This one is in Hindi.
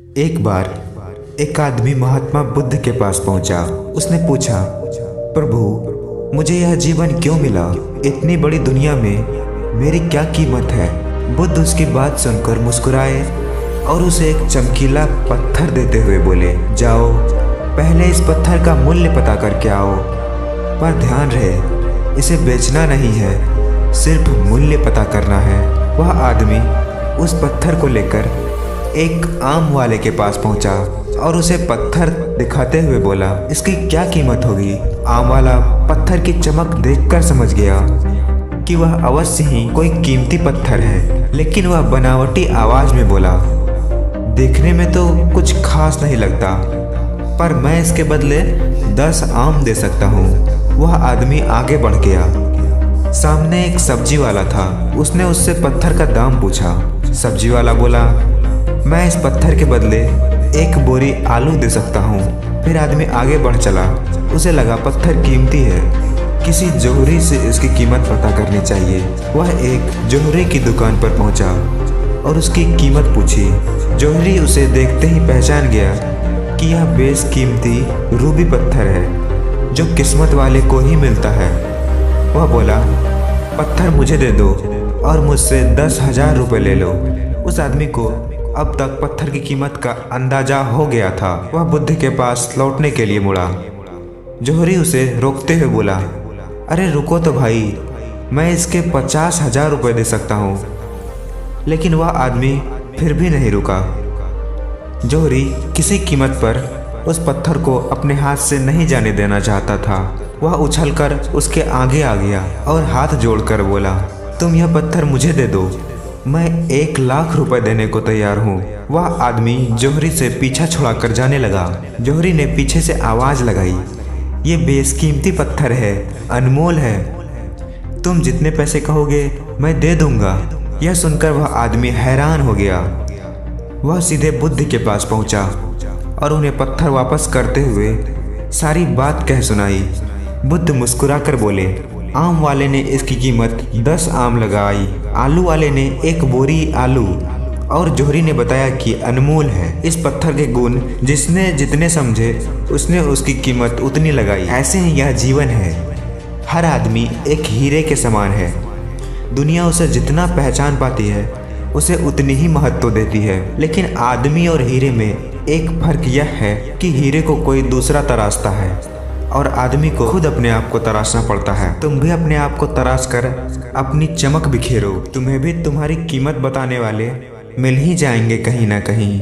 एक बार एक आदमी महात्मा बुद्ध के पास पहुंचा। उसने पूछा, प्रभु, मुझे यह जीवन क्यों मिला? इतनी बड़ी दुनिया में मेरी क्या कीमत है? बुद्ध उसकी बात सुनकर मुस्कुराए और उसे एक चमकीला पत्थर देते हुए बोले, जाओ पहले इस पत्थर का मूल्य पता करके आओ, पर ध्यान रहे इसे बेचना नहीं है, सिर्फ मूल्य पता करना है। वह आदमी उस पत्थर को लेकर एक आम वाले के पास पहुंचा और उसे पत्थर दिखाते हुए बोला, इसकी क्या कीमत होगी? आम वाला पत्थर की चमक देखकर समझ गया कि वह अवश्य ही कोई कीमती पत्थर है, लेकिन वह बनावटी आवाज में बोला, देखने में तो कुछ खास नहीं लगता, पर मैं इसके बदले 10 आम दे सकता हूँ। वह आदमी आगे बढ़ गया। सामने एक सब्जी वाला था। उसने उससे पत्थर का दाम पूछा। सब्जी वाला बोला, मैं इस पत्थर के बदले 1 बोरी आलू दे सकता हूँ। फिर आदमी आगे बढ़ चला। उसे लगा पत्थर कीमती है, किसी जोहरी से इसकी कीमत पता करनी चाहिए। वह एक जोहरी की दुकान पर पहुंचा और उसकी कीमत पूछी। जोहरी उसे देखते ही पहचान गया कि यह बेशकीमती रूबी पत्थर है जो किस्मत वाले को ही मिलता है। वह बोला, पत्थर मुझे दे दो और मुझसे 10,000 रुपये ले लो। उस आदमी को अब तक पत्थर की कीमत का अंदाजा हो गया था। वह बुद्ध के पास लौटने के लिए मुड़ा। जोहरी उसे रोकते हुए बोला, अरे रुको तो भाई, मैं इसके 50,000 रुपये दे सकता हूँ। लेकिन वह आदमी फिर भी नहीं रुका। जोहरी किसी कीमत पर उस पत्थर को अपने हाथ से नहीं जाने देना चाहता था। वह उछलकर उसके आगे आ गया और हाथ जोड़कर बोला, तुम यह पत्थर मुझे दे दो, मैं 1,00,000 रुपए देने को तैयार हूँ। वह आदमी जोहरी से पीछा छुड़ाकर जाने लगा। जोहरी ने पीछे से आवाज लगाई, ये बेशकीमती पत्थर है, अनमोल है, तुम जितने पैसे कहोगे मैं दे दूंगा। यह सुनकर वह आदमी हैरान हो गया। वह सीधे बुद्ध के पास पहुंचा और उन्हें पत्थर वापस करते हुए सारी बात कह सुनाई। बुद्ध मुस्कुराकर बोले, आम वाले ने इसकी कीमत 10 आम लगाई, आलू वाले ने 1 बोरी आलू, और जोहरी ने बताया कि अनमोल है। इस पत्थर के गुण जिसने जितने समझे उसने उसकी कीमत उतनी लगाई। ऐसे ही यह जीवन है। हर आदमी एक हीरे के समान है। दुनिया उसे जितना पहचान पाती है उसे उतनी ही महत्व देती है। लेकिन आदमी और हीरे में एक फर्क यह है कि हीरे को कोई दूसरा तराशता है और आदमी को खुद अपने आप को तराशना पड़ता है। तुम भी अपने आप को तराश कर अपनी चमक बिखेरो, तुम्हें भी तुम्हारी कीमत बताने वाले मिल ही जाएंगे कहीं ना कहीं।